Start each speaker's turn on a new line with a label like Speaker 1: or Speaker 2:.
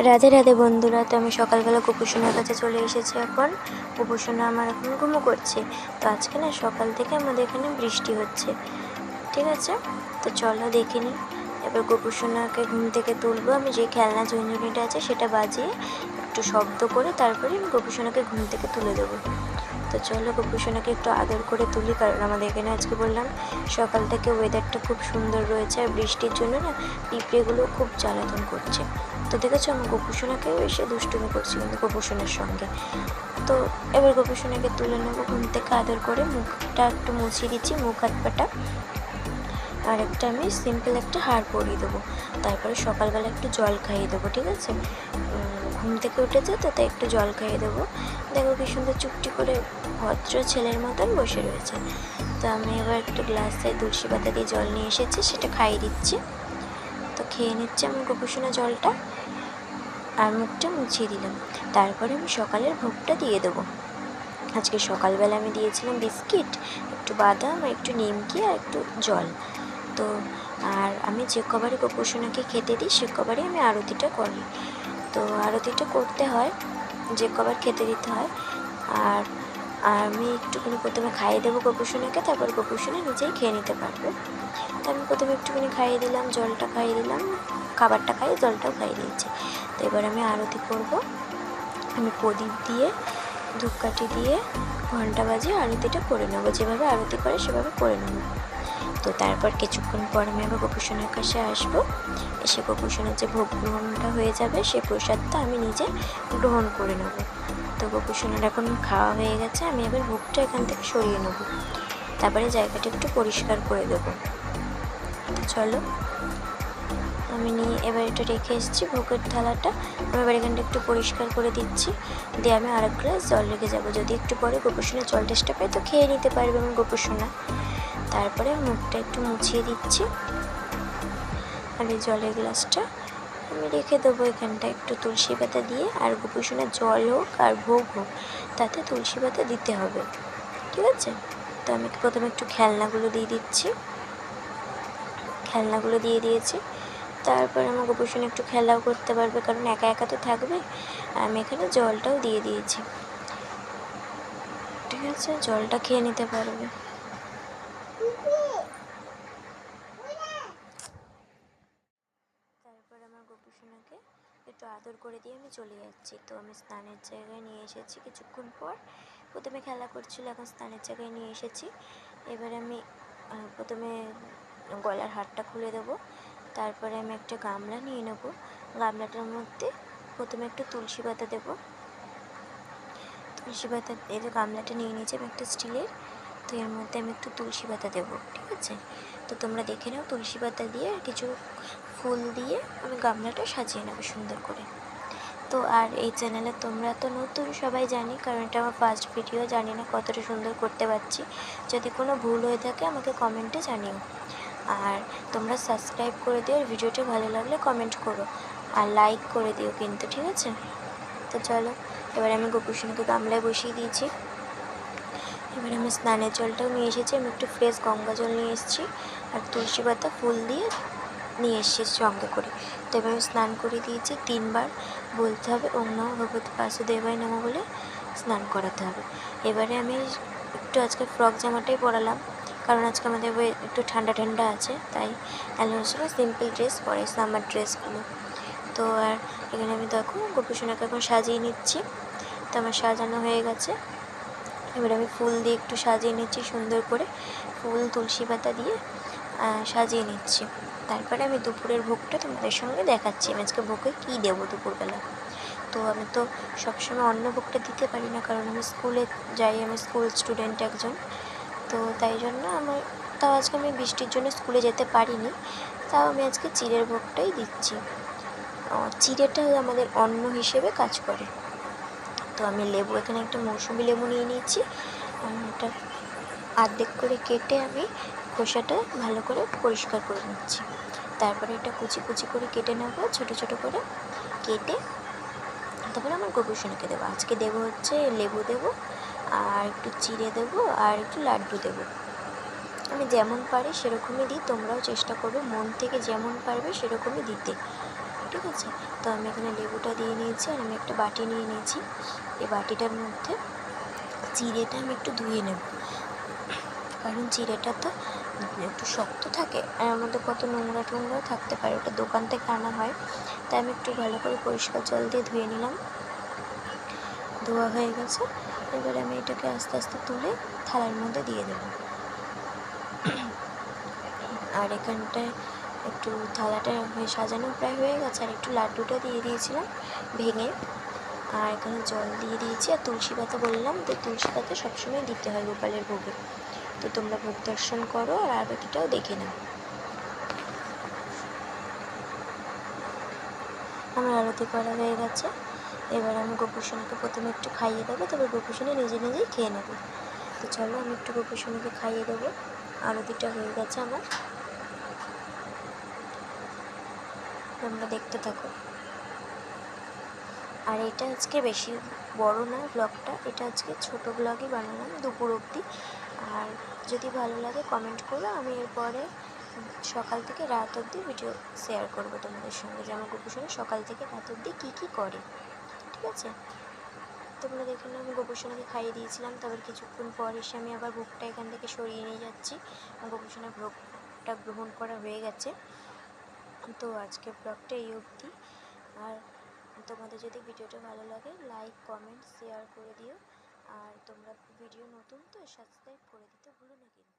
Speaker 1: রাধে রাধে বন্ধুরা। তো আমি সকালবেলা গোপুসোনার কাছে চলে এসেছি। এখন গোপুসোনা আমার এখন ঘুমো করছে। তো আজকে না সকাল থেকে আমাদের এখানে বৃষ্টি হচ্ছে, ঠিক আছে। তো চলো দেখে নিই। এবার গোপুসোনাকে ঘুম থেকে তুলবো। আমি যে খেলনা ঝুনঝুনিটা আছে সেটা বাজিয়ে একটু শব্দ করে তারপরে আমি গোপুসোনাকে ঘুম থেকে তুলে দেবো। তো চলো গোপুসোনাকে একটু আদর করে তুলি, কারণ আমাদের এখানে আজকে বললাম সকাল থেকে ওয়েদারটা খুব সুন্দর রয়েছে, আর বৃষ্টির জন্য না পিঁপড়েগুলো খুব জ্বালাতন করছে। তো দেখেছো আমার গোপুসোনাকেও এসে দুষ্টুমি করছে কিন্তু গোপুসোনার সঙ্গে। তো এবার গোপুসোনাকে তুলে নেবো ঘুম থেকে আদর করে, মুখটা একটু মুছিয়ে দিচ্ছি, মুখ হাত পাটা, আর একটা আমি সিম্পল একটা হার পরিয়ে দেবো। তারপরে সকালবেলা একটু জল খাইয়ে দেবো, ঠিক আছে। ঘুম থেকে উঠেছে তো তাই একটু জল খাইয়ে দেবো। দেখো কি সুন্দর চুপটি করে ভদ্র ছেলের মতন বসে রয়েছে। তো আমি এবার একটু গ্লাসে তুলসী পাতা দিয়ে জল নিয়ে এসেছি, সেটা খাইয়ে দিচ্ছি। তো খেয়ে নিচ্ছে আমার গোপুসোনা জলটা, আর মুখটা মুছিয়ে দিলাম। তারপরে আমি সকালের ভোগটা দিয়ে দেবো। আজকে সকালবেলা আমি দিয়েছিলাম বিস্কিট, একটু বাদাম, আর একটু নিমকি, আর একটু জল। তো আর আমি যে কবারই গোপুসোনাকে খেতে দিই সে কবারই আমি আরতিটা করি। তো আরতিটা করতে হয়, যে কবার খেতে দিতে হয়। আর আমি একটুখানি প্রথমে খাইয়ে দেবো গোপুসোনাকে, তারপর গোপুসোনা নিজেই খেয়ে নিতে পারবে। তো আমি প্রথমে একটুখানি খাইয়ে দিলাম, জলটা খাইয়ে দিলাম, খাবারটা খাইয়ে জলটাও খাইয়ে দিয়েছি। তো এবার আমি আরতি করব। আমি প্রদীপ দিয়ে ধূপকাঠি দিয়ে ঘন্টা বাজিয়ে আরতিটা করে নেবো, যেভাবে আরতি করে সেভাবে করে নেবো। তো তারপর কিছুক্ষণ পর আমি আবার গোপুসোনার কাছে আসবো। এসে গোপুসোনার যে ভোগ গ্রহণটা হয়ে যাবে সেই প্রসাদটা আমি নিজে গ্রহণ করে নেব। তো গোপুসোনার এখন খাওয়া হয়ে গেছে, আমি এবার ভোগটা এখান থেকে সরিয়ে নেব। তারপরে জায়গাটা একটু পরিষ্কার করে দেবো। তো চলো আমি নিয়ে এবার এটা রেখে এসেছি ভোগের থালাটা। আমি এবার এখানটা একটু পরিষ্কার করে দিচ্ছি, দিয়ে আমি আরেক গ্লাস জল রেখে যাবো। যদি একটু পরে গোপুসোনা জল টেস্টটা পাই তো খেয়ে নিতে পারবে আমার গোপুসোনা। তারপরে মুখটা একটু মুছিয়ে দিচ্ছি, আর এই জলের গ্লাসটা আমি রেখে দেবো এখানটা একটু তুলসী পাতা দিয়ে। আর গোপুসোনার জল হোক আর ভোগ হোক তাতে তুলসী পাতা দিতে হবে, ঠিক আছে। তো আমি প্রথমে একটু খেলনাগুলো দিয়ে দিচ্ছি, খেলনাগুলো দিয়ে দিয়েছি। তারপরে আমার গোপুসোনা একটু খেলাও করতে পারবে, কারণ একা একা তো থাকবে। আমি এখানে জলটাও দিয়ে দিয়েছি, ঠিক আছে, জলটা খেয়ে নিতে পারবে। তারপর আমার গোপুসোনাকে একটু আদর করে দিয়ে আমি চলে যাচ্ছি। তো আমি স্নানের জায়গায় নিয়ে এসেছি কিছুক্ষণ পর। প্রথমে খেলা করছিল, এখন স্নানের জায়গায় নিয়ে এসেছি। এবার আমি প্রথমে গলার হারটা খুলে দেবো। তারপরে আমি একটা গামলা নিয়ে নেবো, গামলাটার মধ্যে প্রথমে একটু তুলসী পাতা দেবো। তুলসী পাতা এই যে গামলাটা নিয়ে নিয়েছি আমি একটা স্টিলের, তো এর মধ্যে আমি একটু তুলসী পাতা দেবো, ঠিক আছে। তো তোমরা দেখে নাও, তুলসী পাতা দিয়ে কিছু ফুল দিয়ে আমি গামলাটা সাজিয়ে নেবো সুন্দর করে। তো আর এই চ্যানেলে তোমরা তো নতুন সবাই জানি, কারণ এটা আমার ফার্স্ট ভিডিও, জানি না কতটা সুন্দর করতে পারছি। যদি কোনো ভুল হয়ে থাকে আমাকে কমেন্টে জানিও। আর তোমরা সাবস্ক্রাইব করে দিও, আর ভিডিওটা ভালো লাগলে কমেন্ট করো আর লাইক করে দিও কিন্তু, ঠিক আছে। তো চলো এবার আমি গোপুসোনাকে গামলায় বসিয়ে দিয়েছি। এবার আমি স্নানের জলটাও নিয়ে এসেছি, আমি একটু ফ্রেশ গঙ্গা জল নিয়ে এসেছি, আর তুলসী পাতা ফুল দিয়ে নিয়ে এসেছি সঙ্গে করে। তো এবার আমি স্নান করে দিয়েছি, 3 বার বলতে হবে ওম নমঃ ভগবতে বাসুদেবায় নমঃ বলে স্নান করাতে হবে। এবারে আমি একটু আজকে ফ্রক জামাটাই পরালাম, কারণ আজকে আমাদের একটু ঠান্ডা ঠান্ডা আছে, তাই অ্যালোর সময় সিম্পল ড্রেস পরে সামার ড্রেসগুলো। তো আর এখানে আমি দেখো গোপুসোনাকে এখন সাজিয়ে নিচ্ছি। তো আমার সাজানো হয়ে গেছে। এবার আমি ফুল দিয়ে একটু সাজিয়ে নিচ্ছি সুন্দর করে, ফুল তুলসী পাতা দিয়ে সাজিয়ে নিচ্ছি। তারপরে আমি দুপুরের ভোগটা তোমাদের সঙ্গে দেখাচ্ছি, আমি আজকে ভোগে কী দেবো দুপুরবেলা। তো আমি তো সবসময় অন্য ভোগটা দিতে পারি না, কারণ আমি স্কুলে যাই, আমি স্কুল স্টুডেন্ট একজন। তো তাই জন্য আমার, তাও আজকে আমি বৃষ্টির জন্য স্কুলে যেতে পারিনি, তাও আমি আজকে চিড়ের ভোগটাই দিচ্ছি। চিড়েটা আমাদের অন্ন হিসেবে কাজ করে। তো আমি লেবু, এখানে একটা মৌসুমি লেবু নিয়ে নিয়েছি, এটা অর্ধেক করে কেটে আমি খোসাটা ভালো করে পরিষ্কার করে নিচ্ছি। তারপরে এটা কুচি কুচি করে কেটে নেবো, ছোটো ছোটো করে কেটে তারপরে আমার গোপুসোনাকে দেবো। আজকে দেবো হচ্ছে লেবু দেবো, আর একটু চিড়ে দেবো, আর একটু লাড্ডু দেবো। আমি যেমন পারি সেরকমই দিই, তোমরাও চেষ্টা করবে মন থেকে যেমন পারবে সেরকমই দিতে, ঠিক আছে। তো আমি এখানে লেবুটা দিয়ে নিয়েছি, আর আমি একটা বাটি নিয়ে নিয়েছি। এই বাটিটার মধ্যে চিড়েটা আমি একটু ধুয়ে নেব, কারণ চিড়েটা তো একটু শক্ত থাকে, আর এর মধ্যে কত নোংরা টোংরাও থাকতে পারে, ওটা দোকান থেকে আনা হয়। তাই আমি একটু ভালো করে পরিষ্কার জল দিয়ে ধুয়ে নিলাম। ধোয়া হয়ে গেছে, এবারে আমি এটাকে আস্তে আস্তে তুলে থালার মধ্যে দিয়ে দেবো। আর এখানটায় একটু থালাটা সাজানো প্রায় হয়ে গেছে, আর একটু লাড্ডুটা দিয়ে দিয়েছিলাম ভেঙে। আর এখানে জল দিয়ে দিয়েছি, আর তুলসী পাতা বললাম তো, তুলসী পাতা সবসময় দিতে হয় গোপালের ভোগে। তো তোমরা ভোগ দর্শন করো, আর আরতিটাও দেখে নাও। আমার আরতি করা হয়ে গেছে। এবার আমি গোপুসোনাকে প্রথমে একটু খাইয়ে দেবো, তবে গোপুসোনা নিজে নিজেই খেয়ে নেবে। তো চলো আমি একটু গোপুসোনাকে খাইয়ে দেবো। আরতিটা হয়ে গেছে আমার, তোমরা দেখতে থাকো। আর এটা আজকে বেশি বড় না ব্লগটা, এটা আজকে ছোট ব্লগই বানালাম দুপুর অবধি। আর যদি ভালো লাগে কমেন্ট করো, আমি এরপরে সকাল থেকে রাত অবধি ভিডিও শেয়ার করবো তোমাদের সঙ্গে, যে আমার গোপুসোনা সকাল থেকে রাত অবধি কী কী করে, ঠিক আছে। তোমরা দেখে নাও, আমি গোপুসোনাকে খাইয়ে দিয়েছিলাম, তারপর কিছুক্ষণ পর এসে আমি আবার ভোগটা এখান থেকে সরিয়ে নিয়ে যাচ্ছি। গোপুসোনার ভোগটা গ্রহণ করা হয়ে গেছে। তো আজকের ব্লগটা এই অবধি। আর তোমাদের যদি ভিডিওটা ভালো লাগে লাইক কমেন্ট শেয়ার করে দিও। আর তোমরা ভিডিও নতুন তো সাবস্ক্রাইব করে দিতে ভুলো না কিন্তু।